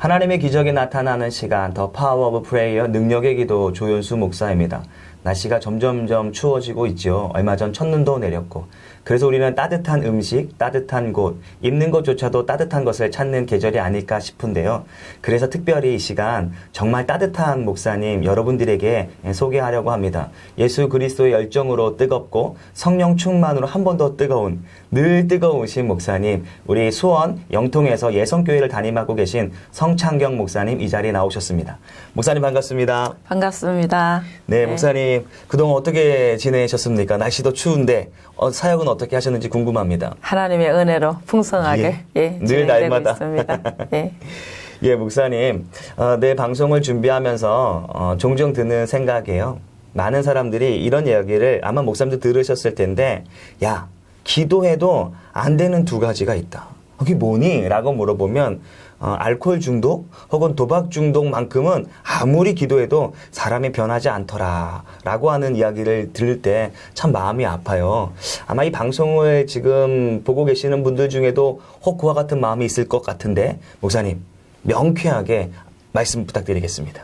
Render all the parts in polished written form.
하나님의 기적이 나타나는 시간, 더 파워 오브 프레이어 능력의 기도 조윤수 목사입니다. 날씨가 점점점 추워지고 있죠. 얼마 전 첫눈도 내렸고. 그래서 우리는 따뜻한 음식, 따뜻한 곳, 입는 것조차도 따뜻한 것을 찾는 계절이 아닐까 싶은데요. 그래서 특별히 이 시간 정말 따뜻한 목사님 여러분들에게 소개하려고 합니다. 예수 그리스도의 열정으로 뜨겁고 성령 충만으로 한 번 더 뜨거운, 늘 뜨거우신 목사님, 우리 수원 영통에서 예성교회를 담임하고 계신 성창경 목사님 이 자리에 나오셨습니다. 목사님 반갑습니다. 반갑습니다. 네, 목사님 그동안 어떻게 지내셨습니까? 날씨도 추운데 사역은 어떻게 하셨는지 궁금합니다. 하나님의 은혜로 풍성하게 늘 날마다 있습니다. 예, 목사님, 내 방송을 준비하면서 종종 드는 생각이에요. 많은 사람들이 이런 이야기를 아마 목사님도 들으셨을 텐데, 야, 기도해도 안 되는 두 가지가 있다. 그게 뭐니? 라고 물어보면 알코올 중독 혹은 도박 중독만큼은 아무리 기도해도 사람이 변하지 않더라 라고 하는 이야기를 들을 때 참 마음이 아파요. 아마 이 방송을 지금 보고 계시는 분들 중에도 혹 그와 같은 마음이 있을 것 같은데 목사님 명쾌하게 말씀 부탁드리겠습니다.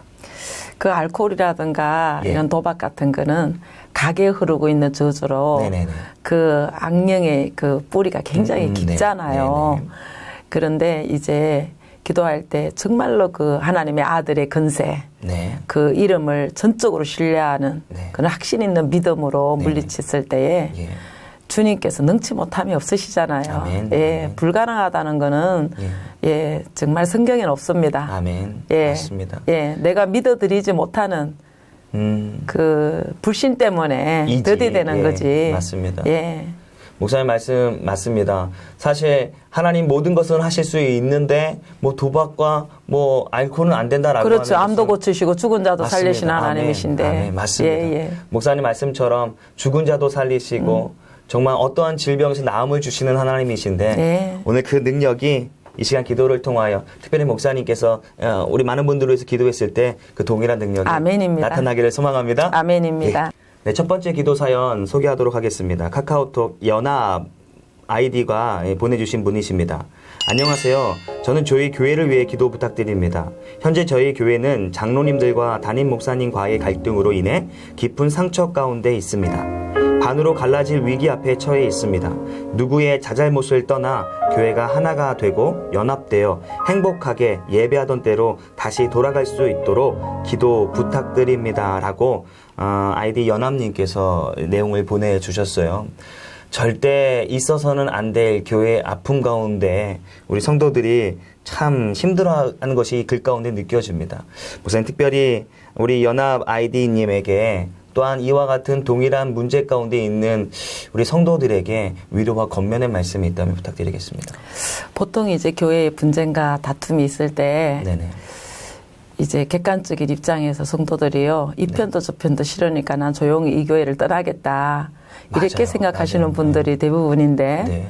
그 알코올이라든가 이런 도박 같은 거는 가게에 흐르고 있는 저주로 네네네. 그 악령의 그 뿌리가 굉장히 깊잖아요. 네네. 그런데 이제 기도할 때 정말로 그 하나님의 아들의 근세, 그 이름을 전적으로 신뢰하는 그런 확신 있는 믿음으로 물리쳤을 때에 주님께서 능치 못함이 없으시잖아요. 아멘. 불가능하다는 거는 정말 성경에는 없습니다. 아멘. 맞습니다. 내가 믿어드리지 못하는 그 불신 때문에 더디되는 거지. 맞습니다. 목사님 말씀 맞습니다. 사실 하나님 모든 것은 하실 수 있는데 뭐 도박과 뭐 알코올은 안 된다라고 그렇죠. 하는 암도 고치시고 죽은 자도 맞습니다. 살리시는 하나님이신데. 아멘. 맞습니다. 목사님 말씀처럼 죽은 자도 살리시고 정말 어떠한 질병에서 나음을 주시는 하나님이신데 오늘 그 능력이 이 시간 기도를 통하여 특별히 목사님께서 우리 많은 분들을 위해서 기도했을 때 그 동일한 능력이 아멘입니다. 나타나기를 소망합니다. 아멘입니다. 네, 첫 번째 기도 사연 소개하도록 하겠습니다. 카카오톡 연합 아이디가 보내주신 분이십니다. 안녕하세요. 저는 저희 교회를 위해 기도 부탁드립니다. 현재 저희 교회는 장로님들과 담임 목사님과의 갈등으로 인해 깊은 상처 가운데 있습니다. 반으로 갈라질 위기 앞에 처해 있습니다. 누구의 자잘못을 떠나 교회가 하나가 되고 연합되어 행복하게 예배하던 때로 다시 돌아갈 수 있도록 기도 부탁드립니다. 라고 아이디 연합님께서 내용을 보내주셨어요. 절대 있어서는 안 될 교회의 아픔 가운데 우리 성도들이 참 힘들어하는 것이 글 가운데 느껴집니다. 목사님 특별히 우리 연합 아이디님에게 또한 이와 같은 동일한 문제 가운데 있는 우리 성도들에게 위로와 권면의 말씀이 있다면 부탁드리겠습니다. 보통 이제 교회의 분쟁과 다툼이 있을 때 네네. 이제 객관적인 입장에서 성도들이요. 이 편도 저 편도 싫으니까 난 조용히 이 교회를 떠나겠다. 이렇게 맞아요. 생각하시는 맞아요. 분들이 대부분인데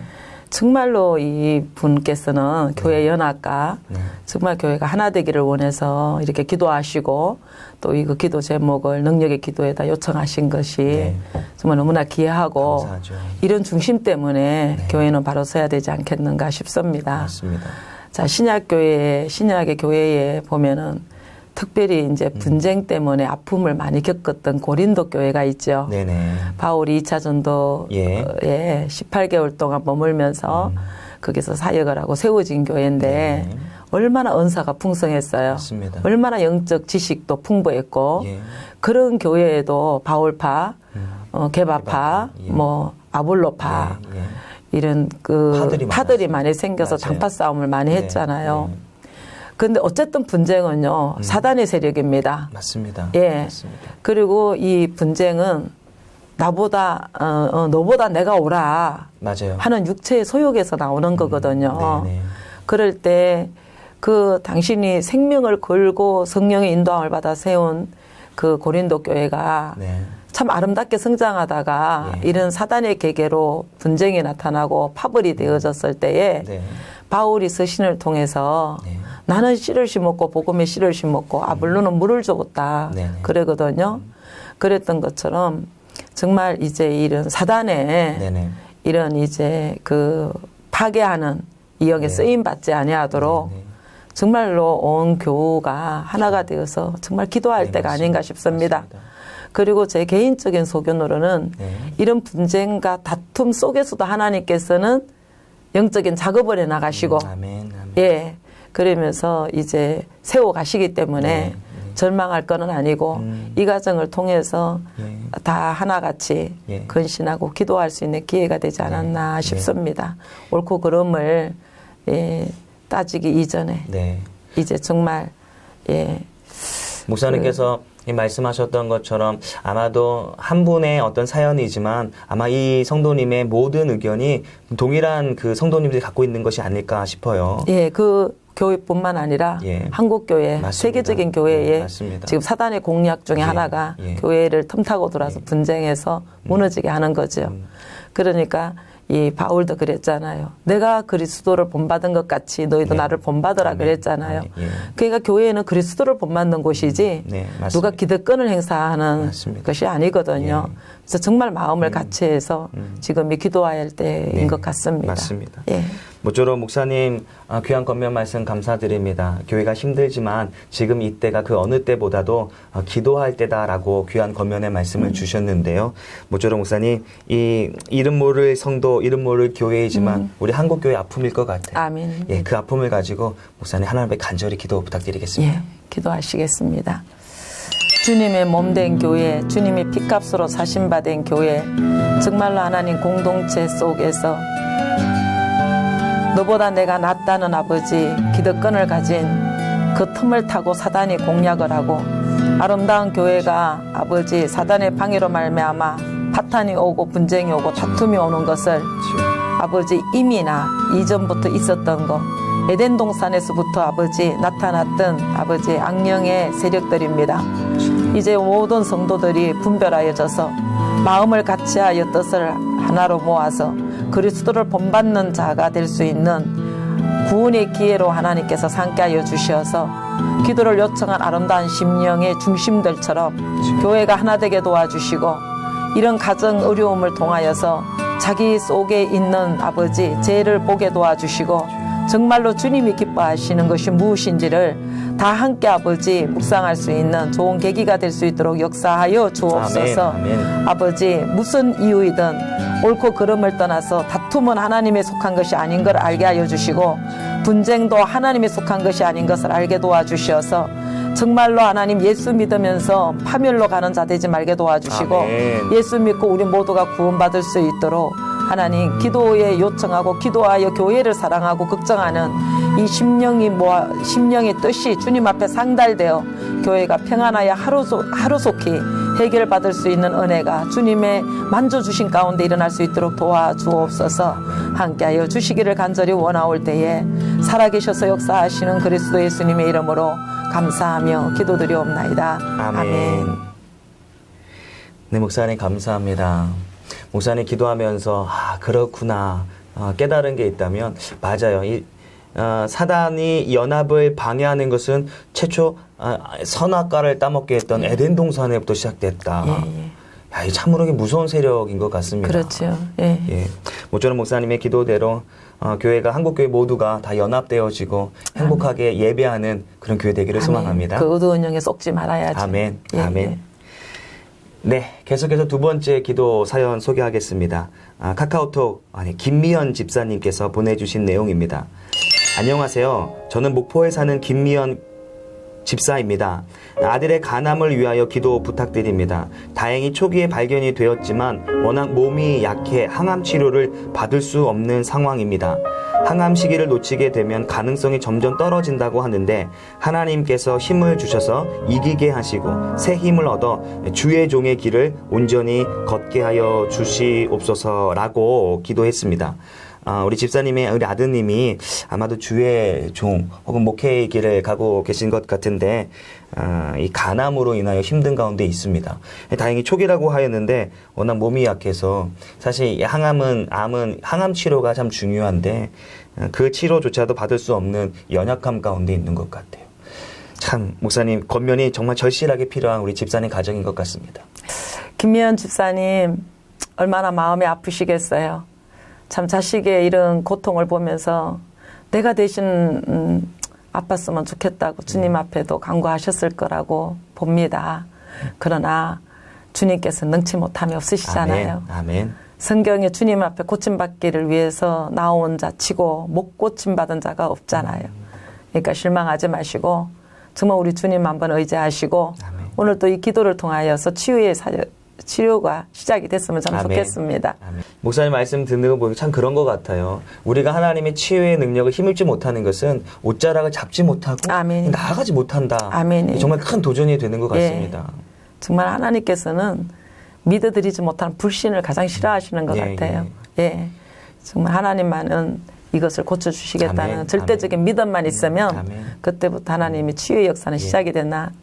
정말로 이 분께서는 교회 연합과 정말 교회가 하나 되기를 원해서 이렇게 기도하시고 또 이거 기도 제목을 능력의 기도에다 요청하신 것이 정말 너무나 귀하고 감사하죠. 이런 중심 때문에 교회는 바로 서야 되지 않겠는가 싶습니다. 맞습니다. 자, 신약의 교회에 보면은 특별히 이제 분쟁 때문에 아픔을 많이 겪었던 고린도 교회가 있죠. 네네. 바울이 2차 전도에 18개월 동안 머물면서 거기서 사역을 하고 세워진 교회인데 얼마나 은사가 풍성했어요. 맞습니다. 얼마나 영적 지식도 풍부했고 그런 교회에도 바울파, 게바파, 뭐 아볼로파 이런 그 파들이 많이 생겨서 당파 싸움을 많이 했잖아요. 근데 어쨌든 분쟁은요, 사단의 세력입니다. 맞습니다. 맞습니다. 그리고 이 분쟁은 너보다 내가 오라. 맞아요. 하는 육체의 소욕에서 나오는 거거든요. 그럴 때 당신이 생명을 걸고 성령의 인도함을 받아 세운 그 고린도 교회가 참 아름답게 성장하다가 이런 사단의 계계로 분쟁이 나타나고 파벌이 되어졌을 때에 바울이 서신을 통해서 나는 씨를 심었고 복음의 씨를 심었고 아볼로는 물을 줬다. 그러거든요. 그랬던 것처럼 정말 이제 이런 사단의 이런 이제 그 파괴하는 이 영에 쓰임 받지 아니하도록 정말로 온 교우가 하나가 되어서 정말 기도할 네, 때가 맞습니다. 아닌가 싶습니다. 맞습니다. 그리고 제 개인적인 소견으로는 네. 이런 분쟁과 다툼 속에서도 하나님께서는 영적인 작업을 해 나가시고 아멘, 아멘. 예. 그러면서 이제 세워 가시기 때문에 네, 절망할 거는 아니고 이 과정을 통해서 예. 다 하나같이 예. 근신하고 기도할 수 있는 기회가 되지 않았나 네. 싶습니다. 옳고 그름을 예, 따지기 이전에 네. 이제 정말 예. 목사님께서 이 말씀하셨던 것처럼 아마도 한 분의 어떤 사연이지만 아마 이 성도님의 모든 의견이 동일한 그 성도님들이 갖고 있는 것이 아닐까 싶어요. 예, 그 교회뿐만 아니라 예. 한국교회, 맞습니다. 세계적인 교회에 예, 맞습니다. 지금 사단의 공략 중에 예, 하나가 예. 교회를 틈타고 들어와서 분쟁해서 무너지게 하는 거죠. 그러니까 이 바울도 그랬잖아요. 내가 그리스도를 본받은 것 같이 너희도 네. 나를 본받으라 아멘. 그랬잖아요. 아멘. 예. 그러니까 교회는 그리스도를 본받는 곳이지 네, 맞습니다. 누가 기득권을 행사하는 맞습니다. 것이 아니거든요. 예. 그래서 정말 마음을 같이 해서 지금이 기도해야 할 때인 네, 것 같습니다. 맞습니다. 예. 모쪼록 목사님 귀한 권면 말씀 감사드립니다. 교회가 힘들지만 지금 이때가 그 어느 때보다도 기도할 때다라고 귀한 권면의 말씀을 주셨는데요. 모쪼록 목사님 이 이름 모를 성도, 이름 모를 교회이지만 우리 한국교회 아픔일 것 같아요. 아멘. 예, 그 아픔을 가지고 목사님 하나님께 간절히 기도 부탁드리겠습니다. 예, 기도하시겠습니다. 주님의 몸된 교회, 주님이 피값으로 사신받은 교회, 정말로 하나님 공동체 속에서 너보다 내가 낫다는 아버지 기득권을 가진 그 틈을 타고 사단이 공략을 하고 아름다운 교회가 아버지 사단의 방해로 말미암아 파탄이 오고 분쟁이 오고 다툼이 오는 것을 아버지 이미나 이전부터 있었던 거 에덴 동산에서부터 아버지 나타났던 아버지 악령의 세력들입니다. 이제 모든 성도들이 분별하여져서 마음을 같이하여 뜻을 하나로 모아서 그리스도를 본받는 자가 될 수 있는 구원의 기회로 하나님께서 삼게 하여 주셔서 기도를 요청한 아름다운 심령의 중심들처럼 교회가 하나 되게 도와주시고 이런 가정 어려움을 통하여서 자기 속에 있는 아버지 죄를 보게 도와주시고 정말로 주님이 기뻐하시는 것이 무엇인지를 다 함께 아버지 묵상할 수 있는 좋은 계기가 될 수 있도록 역사하여 주옵소서. 아멘, 아멘. 아버지 무슨 이유이든 옳고 그름을 떠나서 다툼은 하나님에 속한 것이 아닌 걸 알게 하여 주시고 분쟁도 하나님에 속한 것이 아닌 것을 알게 도와주셔서 정말로 하나님 예수 믿으면서 파멸로 가는 자 되지 말게 도와주시고 아멘. 예수 믿고 우리 모두가 구원받을 수 있도록 하나님 기도에 요청하고 기도하여 교회를 사랑하고 걱정하는 이 심령의 뜻이 주님 앞에 상달되어 교회가 평안하여 하루속히 해결받을 수 있는 은혜가 주님의 만져주신 가운데 일어날 수 있도록 도와주옵소서. 함께하여 주시기를 간절히 원하올 때에 살아계셔서 역사하시는 그리스도 예수님의 이름으로 감사하며 기도드리옵나이다. 아멘. 네, 목사님 감사합니다. 목사님 기도하면서 그렇구나 깨달은 게 있다면 맞아요. 사단이 연합을 방해하는 것은 최초 선악과를 따먹게 했던 에덴 동산에부터 시작됐다. 야, 이 참으로 무서운 세력인 것 같습니다. 그렇죠. 예. 예. 모쪼록 목사님의 기도대로 교회가 한국교회 모두가 다 연합되어지고 행복하게 예배하는 그런 교회 되기를 소망합니다. 그 어두운 영에 쏙지 말아야죠. 아멘. 예, 아멘. 예. 네, 계속해서 두 번째 기도 사연 소개하겠습니다. 카카오톡 김미연 집사님께서 보내주신 내용입니다. 안녕하세요. 저는 목포에 사는 김미연 집사입니다. 아들의 간암을 위하여 기도 부탁드립니다. 다행히 초기에 발견이 되었지만 워낙 몸이 약해 항암 치료를 받을 수 없는 상황입니다. 항암 시기를 놓치게 되면 가능성이 점점 떨어진다고 하는데 하나님께서 힘을 주셔서 이기게 하시고 새 힘을 얻어 주의 종의 길을 온전히 걷게 하여 주시옵소서라고 기도했습니다. 우리 집사님의 우리 아드님이 아마도 주의 종 혹은 목회의 길을 가고 계신 것 같은데 이 간암으로 인하여 힘든 가운데 있습니다. 다행히 초기라고 하였는데 워낙 몸이 약해서 사실 항암 치료가 참 중요한데 그 치료조차도 받을 수 없는 연약함 가운데 있는 것 같아요. 참 목사님 권면이 정말 절실하게 필요한 우리 집사님 가정인 것 같습니다. 김미연 집사님 얼마나 마음이 아프시겠어요. 참 자식의 이런 고통을 보면서 내가 대신 아팠으면 좋겠다고 주님 앞에도 간구하셨을 거라고 봅니다. 그러나 주님께서 능치 못함이 없으시잖아요. 아멘. 성경에 주님 앞에 고침받기를 위해서 나온 자 치고 못 고침받은 자가 없잖아요. 그러니까 실망하지 마시고 정말 우리 주님 한번 의지하시고 아멘. 오늘 또 이 기도를 통하여서 치료가 시작이 됐으면 참 좋겠습니다. 아멘. 목사님 말씀 듣는 거 보면 참 그런 것 같아요. 우리가 하나님의 치유의 능력을 힘입지 못하는 것은 옷자락을 잡지 못하고 아멘. 나아가지 못한다. 아멘. 정말 큰 도전이 되는 것 같습니다. 정말 하나님께서는 믿어드리지 못하는 불신을 가장 싫어하시는 것 같아요. 정말 하나님만은 이것을 고쳐주시겠다는 아멘. 절대적인 믿음만 있으면 아멘. 그때부터 하나님이 치유의 역사는 시작이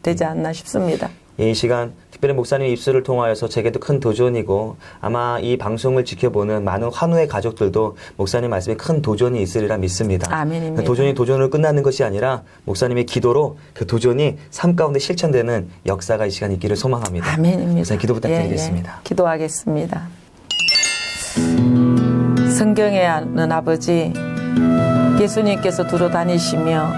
되지 않나 싶습니다. 이 시간 특별히 목사님 입술을 통하여서 제게도 큰 도전이고 아마 이 방송을 지켜보는 많은 환우의 가족들도 목사님 말씀에 큰 도전이 있으리라 믿습니다. 아멘입니다. 그 도전이 도전으로 끝나는 것이 아니라 목사님의 기도로 그 도전이 삶 가운데 실천되는 역사가 이 시간 있기를 소망합니다. 아멘입니다. 목사님 기도 부탁드리겠습니다. 기도하겠습니다. 성경에 있는 아버지, 예수님께서 두루 다니시며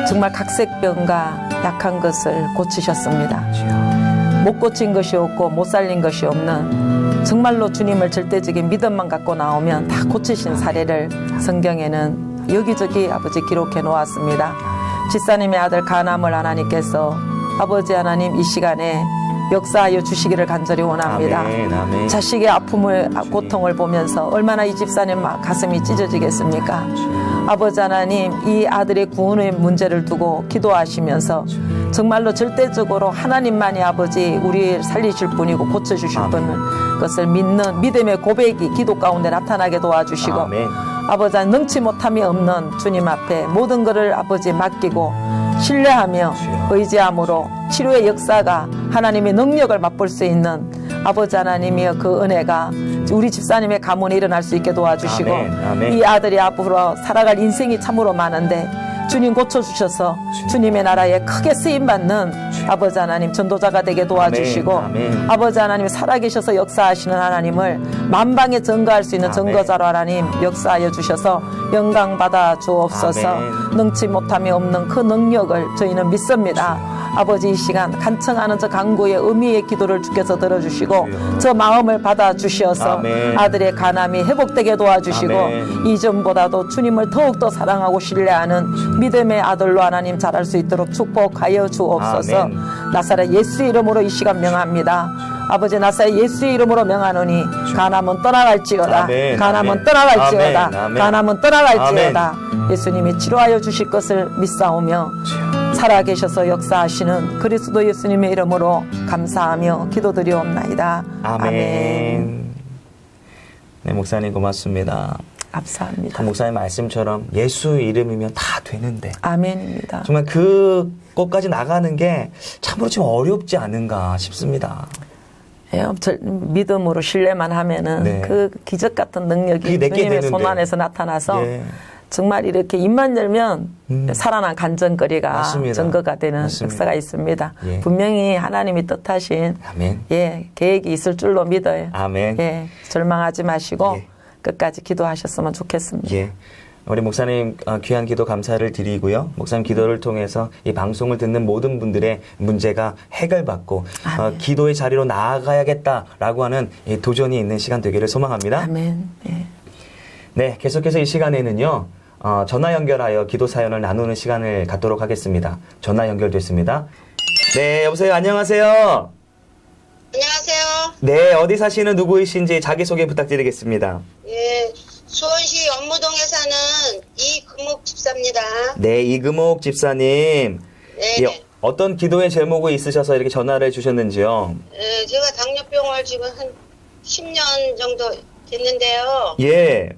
정말 각색병과 약한 것을 고치셨습니다. 못 고친 것이 없고 못 살린 것이 없는 정말로 주님을 절대적인 믿음만 갖고 나오면 다 고치신 사례를 성경에는 여기저기 아버지 기록해 놓았습니다. 집사님의 아들 가나물 하나님께서 아버지 하나님 이 시간에 역사하여 주시기를 간절히 원합니다. 아멘, 아멘. 자식의 아픔을 고통을 보면서 얼마나 이 집사님 가슴이 찢어지겠습니까? 아버지 하나님 이 아들의 구원의 문제를 두고 기도하시면서 정말로 절대적으로 하나님만이 아버지 우리를 살리실 분이고 고쳐주실 분을 것을 믿는 믿음의 고백이 기도 가운데 나타나게 도와주시고 아멘. 아버지 하나님 능치 못함이 없는 주님 앞에 모든 것을 아버지 맡기고 신뢰하며 의지함으로 치료의 역사가 하나님의 능력을 맛볼 수 있는 아버지 하나님의 그 은혜가 우리 집사님의 가문에 일어날 수 있게 도와주시고 아멘, 아멘. 이 아들이 앞으로 살아갈 인생이 참으로 많은데 주님 고쳐주셔서 주님의 나라에 크게 쓰임받는 아버지 하나님 전도자가 되게 도와주시고 아멘. 아버지 하나님 살아계셔서 역사하시는 하나님을 만방에 증거할 수 있는 아멘. 증거자로 하나님 역사하여 주셔서 영광 받아 주옵소서. 아멘. 능치 못함이 없는 그 능력을 저희는 믿습니다. 아버지 이 시간 간청하는 저 간구의 의미의 기도를 주께서 들어주시고 저 마음을 받아 주시어서 아멘. 아들의 간암이 회복되게 도와주시고 아멘. 이전보다도 주님을 더욱더 사랑하고 신뢰하는 믿음의 아들로 하나님 자랄 수 있도록 축복하여 주옵소서. 아멘. 나사렛 예수 이름으로 이 시간 명합니다. 아버지 나사렛 예수의 이름으로 명하노니 간암은 떠나갈지어다. 아멘. 간암은 아멘. 떠나갈지어다. 아멘. 아멘. 간암은 떠나갈지어다. 예수님이 치료하여 주실 것을 믿사오며 살아계셔서 역사하시는 그리스도 예수님의 이름으로 감사하며 기도드리옵나이다. 아멘. 네, 목사님 고맙습니다. 감사합니다. 목사님 말씀처럼 예수 이름이면 다 되는데 아멘입니다. 정말 그 곳까지 나가는 게 참으로 좀 어렵지 않은가 싶습니다. 예, 믿음으로 신뢰만 하면은 네. 그 기적 같은 능력이 그게 내게 주님의 되는데. 손 안에서 나타나서 예. 정말 이렇게 입만 열면 살아난 간증거리가 맞습니다. 증거가 되는 맞습니다. 역사가 있습니다. 예. 분명히 하나님이 뜻하신 아멘. 계획이 있을 줄로 믿어요. 아멘. 절망하지 마시고 예. 끝까지 기도하셨으면 좋겠습니다. 예. 우리 목사님 귀한 기도 감사를 드리고요. 목사님 기도를 통해서 이 방송을 듣는 모든 분들의 문제가 해결받고 기도의 자리로 나아가야겠다라고 하는 이 도전이 있는 시간 되기를 소망합니다. 아멘. 예. 네, 계속해서 이 시간에는요. 전화 연결하여 기도 사연을 나누는 시간을 갖도록 하겠습니다. 전화 연결됐습니다. 네, 여보세요. 안녕하세요. 안녕하세요. 네, 어디 사시는 누구이신지 자기소개 부탁드리겠습니다. 예, 수원시 연무동에 사는 이금옥 집사입니다. 네, 이금옥 집사님. 네, 예, 어떤 기도의 제목이 있으셔서 이렇게 전화를 주셨는지요? 예, 제가 당뇨병을 지금 한 10년 정도 됐는데요. 예.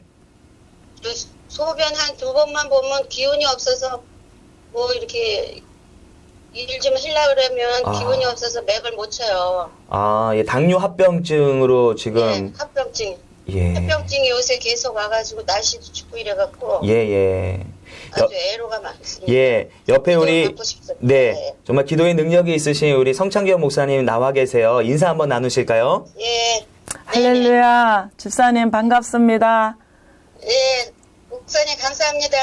그 소변 한 2번만 보면 기운이 없어서 뭐 이렇게 일 좀 하려고 그러면 기운이 없어서 맥을 못 쳐요. 아, 예, 당뇨 합병증으로 지금. 네, 합병증. 예. 합병증이 요새 계속 와가지고 날씨도 춥고 이래갖고 예, 예. 아주 애로가 많습니다. 예, 옆에 우리, 받고 싶습니다. 네, 정말 기도의 능력이 있으신 우리 성창경 목사님 나와 계세요. 인사 한번 나누실까요? 예. 할렐루야. 집사님 반갑습니다. 예, 목사님 감사합니다.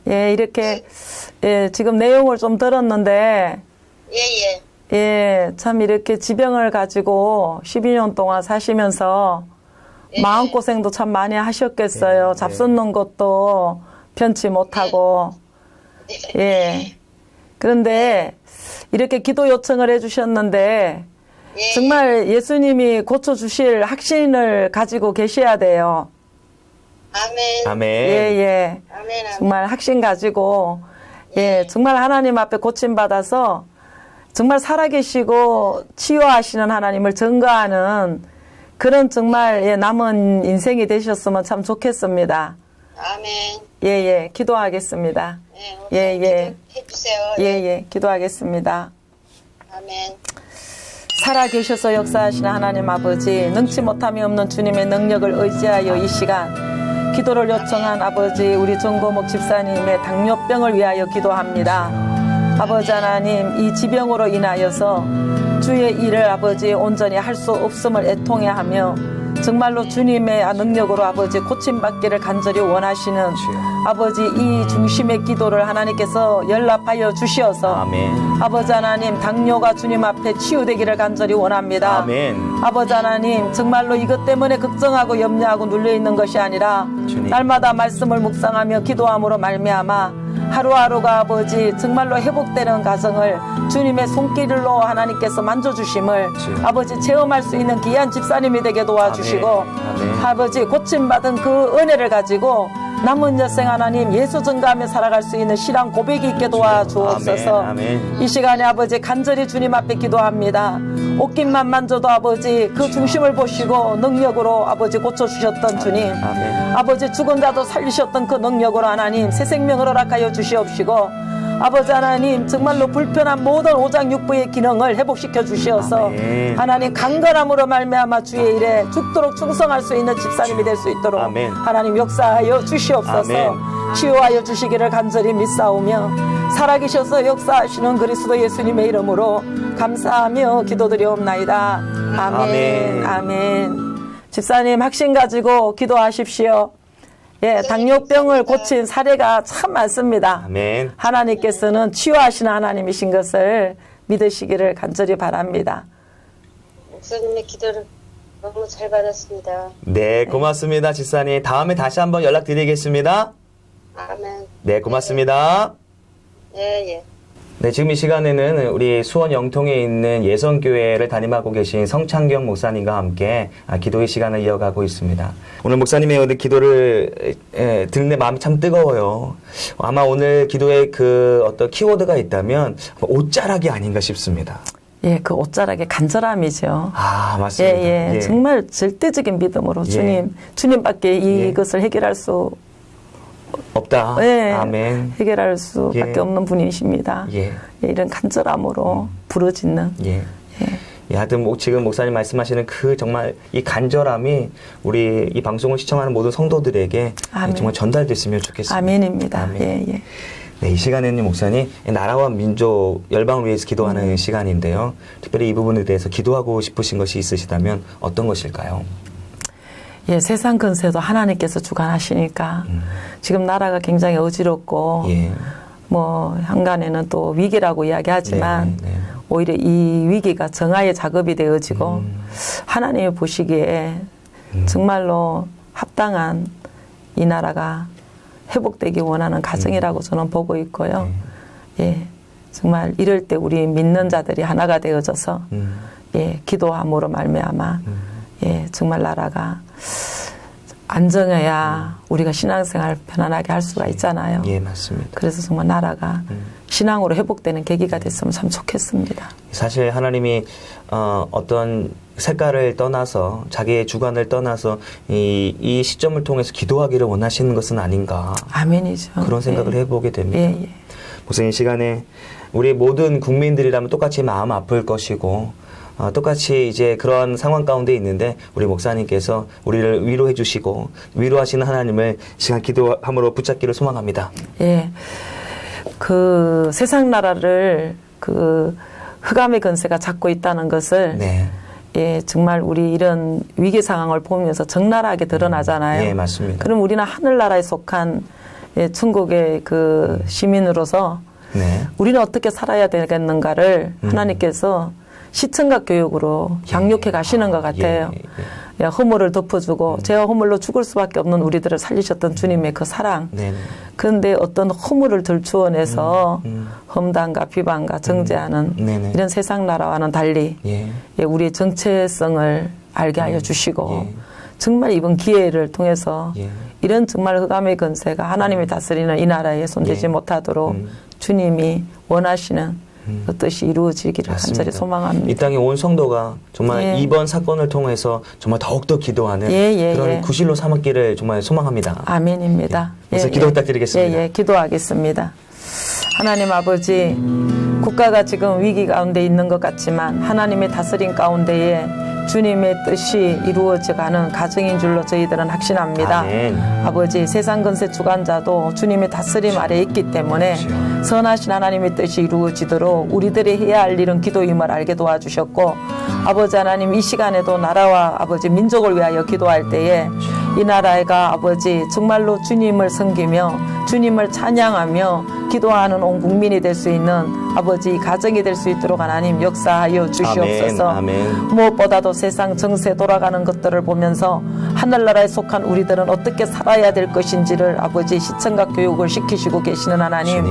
예, 이렇게 예, 지금 내용을 좀 들었는데, 예. 예, 참 이렇게 지병을 가지고 12년 동안 사시면서 예. 마음고생도 참 많이 하셨겠어요. 잡숫 놓은 것도 편치 못하고. 예. 그런데 이렇게 기도 요청을 해주셨는데, 예. 정말 예수님이 고쳐주실 확신을 가지고 계셔야 돼요. 아멘. 아멘. 예. 아멘. 정말 확신 가지고, 예, 정말 하나님 앞에 고침받아서 정말 살아계시고 치유하시는 하나님을 증거하는 그런 정말 예, 남은 인생이 되셨으면 참 좋겠습니다. 아멘. 예, 기도하겠습니다. 예. 해주세요. 예, 기도하겠습니다. 아멘. 살아계셔서 역사하시는 하나님 아버지, 능치 못함이 없는 주님의 능력을 의지하여 이 시간 기도를 요청한 아버지 우리 정고목 집사님의 당뇨병을 위하여 기도합니다. 아버지 하나님, 이 지병으로 인하여서 주의 일을 아버지 온전히 할 수 없음을 애통해하며 정말로 주님의 능력으로 아버지 고침받기를 간절히 원하시는 아버지 이 중심의 기도를 하나님께서 연락하여 주시어서 아멘. 아버지 하나님 당뇨가 주님 앞에 치유되기를 간절히 원합니다. 아멘. 아버지 하나님 정말로 이것 때문에 걱정하고 염려하고 눌려있는 것이 아니라 주님. 날마다 말씀을 묵상하며 기도함으로 말미암아 하루하루가 아버지 정말로 회복되는 가정을 주님의 손길로 하나님께서 만져주심을 아버지 체험할 수 있는 귀한 집사님이 되게 도와주시고 아멘. 아버지 고침받은 그 은혜를 가지고 남은 여생 하나님 예수 증거하며 살아갈 수 있는 신앙 고백이 있게 도와주옵소서. 아멘. 이 시간에 아버지 간절히 주님 앞에 기도합니다. 옷깃만 만져도 아버지 그 중심을 보시고 능력으로 아버지 고쳐주셨던 주님, 아멘. 아버지 죽은 자도 살리셨던 그 능력으로 하나님 새 생명을 허락하여 주시옵시고 아버지 하나님 정말로 불편한 모든 오장육부의 기능을 회복시켜 주시어서 아멘. 하나님 강건함으로 말미암아 주의 일에 죽도록 충성할 수 있는 집사님이 될 수 있도록 아멘. 하나님 역사하여 주시옵소서. 아멘. 치유하여 주시기를 간절히 믿사오며 살아계셔서 역사하시는 그리스도 예수님의 이름으로 감사하며 기도드리옵나이다. 아멘. 아멘. 집사님 확신 가지고 기도하십시오. 예, 당뇨병을 고친 사례가 참 많습니다. 아멘. 하나님께서는 치유하시는 하나님이신 것을 믿으시기를 간절히 바랍니다. 목사님의 기도를 너무 잘 받았습니다. 네, 고맙습니다, 집사님. 다음에 다시 한번 연락드리겠습니다. 아멘. 네, 고맙습니다. 예. 네, 지금 이 시간에는 우리 수원 영통에 있는 예성교회를 담임하고 계신 성창경 목사님과 함께 기도의 시간을 이어가고 있습니다. 오늘 목사님의 오늘 기도를 듣는 마음이 참 뜨거워요. 아마 오늘 기도의 그 어떤 키워드가 있다면 옷자락이 아닌가 싶습니다. 예, 그 옷자락의 간절함이죠. 아, 맞습니다. 예. 정말 절대적인 믿음으로 주님밖에 이것을 해결할 수 없다. 예, 아멘. 해결할 수밖에 없는 분이십니다. 예, 이런 간절함으로 부르짖는. 하여튼 지금 목사님 말씀하시는 그 정말 이 간절함이 우리 이 방송을 시청하는 모든 성도들에게 아멘. 정말 전달됐으면 좋겠습니다. 아멘입니다. 아멘. 예. 네, 이 시간에는 목사님 나라와 민족, 열방을 위해서 기도하는 시간인데요. 특별히 이 부분에 대해서 기도하고 싶으신 것이 있으시다면 어떤 것일까요? 예, 세상 근세도 하나님께서 주관하시니까 지금 나라가 굉장히 어지럽고 뭐 한간에는 또 위기라고 이야기하지만 오히려 이 위기가 정화의 작업이 되어지고 하나님이 보시기에 정말로 합당한 이 나라가 회복되기 원하는 가정이라고 저는 보고 있고요. 예, 정말 이럴 때 우리 믿는 자들이 하나가 되어져서 기도함으로 말미암아 정말 나라가 안정해야 우리가 신앙생활 편안하게 할 수가 있잖아요. 예, 맞습니다. 그래서 정말 나라가 신앙으로 회복되는 계기가 됐으면 참 좋겠습니다. 사실 하나님이 어떤 색깔을 떠나서 자기의 주관을 떠나서 이 시점을 통해서 기도하기를 원하시는 것은 아닌가. 아멘이죠. 그런 생각을 해보게 됩니다. 목사님, 이 시간에 우리 모든 국민들이라면 똑같이 마음 아플 것이고 똑같이 이제 그런 상황 가운데 있는데 우리 목사님께서 우리를 위로해 주시고 위로하시는 하나님을 시간 기도함으로 붙잡기를 소망합니다. 예. 그 세상 나라를 그 흑암의 근세가 잡고 있다는 것을 예, 정말 우리 이런 위기 상황을 보면서 적나라하게 드러나잖아요. 예, 맞습니다. 그럼 우리는 하늘나라에 속한 예, 천국의 그 시민으로서 네. 우리는 어떻게 살아야 되겠는가를 하나님께서 시청각 교육으로 양육해 가시는 것 같아요. 예, 허물을 덮어주고 죄와 허물로 죽을 수밖에 없는 우리들을 살리셨던 주님의 그 사랑. 그런데 어떤 허물을 들추어내서 험담과 비방과 정죄하는 이런 세상 나라와는 달리 예, 우리의 정체성을 알게 하여 주시고 정말 이번 기회를 통해서 이런 정말 흑암의 건세가 하나님이 다스리는 이 나라에 손대지 못하도록 주님이 원하시는 그 뜻이 이루어지기를 간절히 소망합니다. 이 땅의 온 성도가 정말 이번 사건을 통해서 정말 더욱더 기도하는 그런 구실로 삼았기를 정말 소망합니다. 아멘입니다. 그래서 기도 부탁드리겠습니다. 기도하겠습니다. 하나님 아버지, 국가가 지금 위기 가운데 있는 것 같지만 하나님의 다스림 가운데에 주님의 뜻이 이루어져가는 가정인 줄로 저희들은 확신합니다. 아멘. 아버지, 세상 건세 주관자도 주님의 다스림 아래 있기 때문에 선하신 하나님의 뜻이 이루어지도록 우리들이 해야 할 일은 기도임을 알게 도와주셨고, 아버지 하나님, 이 시간에도 나라와 아버지 민족을 위하여 기도할 때에 이 나라가 아버지 정말로 주님을 섬기며 주님을 찬양하며 기도하는 온 국민이 될 수 있는 아버지 가정이 될 수 있도록 하나님 역사하여 주시옵소서. 아멘. 무엇보다도 세상 정세 돌아가는 것들을 보면서 하늘나라에 속한 우리들은 어떻게 살아야 될 것인지를 아버지 시청각 교육을 시키시고 계시는 하나님,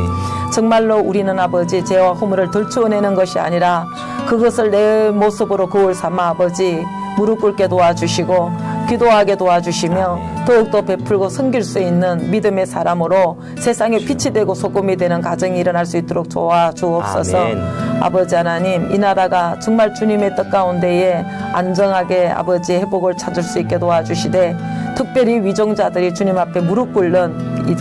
정말로 우리는 아버지 죄와 허물을 덜추어내는 것이 아니라 그것을 내 모습으로 거울 삼아 아버지 무릎 꿇게 도와주시고 기도하게 도와주시며 더욱더 베풀고 섬길 수 있는 믿음의 사람으로 세상에 빛이 되고 소금이 되는 가정이 일어날 수 있도록 도와주옵소서. 아멘. 아버지 하나님, 이 나라가 정말 주님의 뜻 가운데에 안정하게 아버지 회복을 찾을 수 있게 도와주시되, 특별히 위종자들이 주님 앞에 무릎 꿇는 이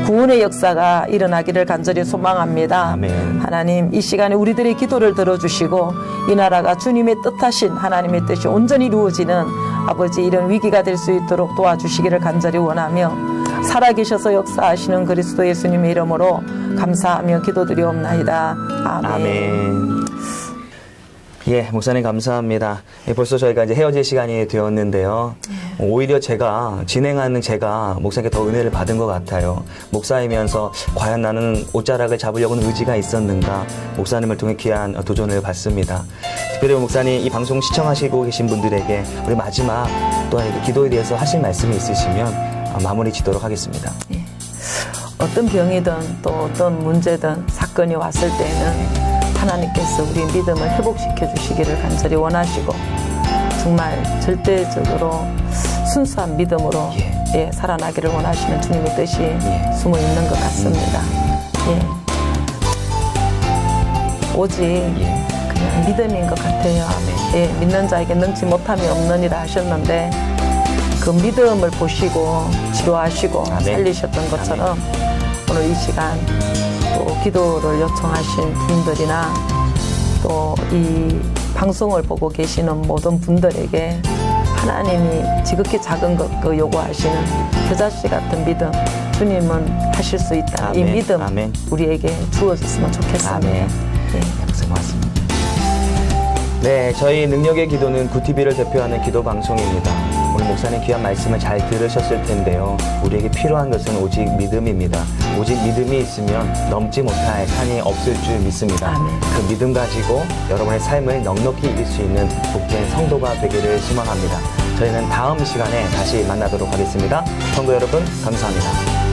구원의 역사가 일어나기를 간절히 소망합니다. 아멘. 하나님, 이 시간에 우리들의 기도를 들어주시고 이 나라가 주님의 뜻하신 하나님의 뜻이 온전히 이루어지는 아버지 이런 위기가 될 수 있도록 도와주시기를 간절히 원하며, 살아계셔서 역사하시는 그리스도 예수님의 이름으로 감사하며 기도드리옵나이다. 아멘. 아멘. 예, 목사님 감사합니다. 벌써 저희가 이제 헤어질 시간이 되었는데요. 오히려 진행하는 제가 목사님께 더 은혜를 받은 것 같아요. 목사이면서 과연 나는 옷자락을 잡으려고는 의지가 있었는가, 목사님을 통해 귀한 도전을 받습니다. 특별히 목사님, 이 방송 시청하시고 계신 분들에게 우리 마지막 또 기도에 대해서 하실 말씀이 있으시면 마무리 짓도록 하겠습니다. 예. 어떤 병이든 또 어떤 문제든 사건이 왔을 때는 하나님께서 우리 믿음을 회복시켜 주시기를 간절히 원하시고, 정말 절대적으로 순수한 믿음으로 살아나기를 원하시는 주님의 뜻이 숨어 있는 것 같습니다. 오직 그냥 믿음인 것 같아요. 믿는 자에게 능치 못함이 없느니라 하셨는데, 그 믿음을 보시고 치료하시고 살리셨던 것처럼 오늘 이 시간 또 기도를 요청하신 분들이나 또 이 방송을 보고 계시는 모든 분들에게 하나님이 지극히 작은 것 요구하시는 겨자씨 같은 믿음, 주님은 하실 수 있다. 이 믿음 우리에게 주어졌으면 좋겠습니다. 고맙습니다. 네, 저희 능력의 기도는 구티비를 대표하는 기도 방송입니다. 오늘 목사님 귀한 말씀을 잘 들으셨을 텐데요. 우리에게 필요한 것은 오직 믿음입니다. 오직 믿음이 있으면 넘지 못할 산이 없을 줄 믿습니다. 그 믿음 가지고 여러분의 삶을 넉넉히 이길 수 있는 복된 성도가 되기를 소망합니다. 저희는 다음 시간에 다시 만나도록 하겠습니다. 성도 여러분, 감사합니다.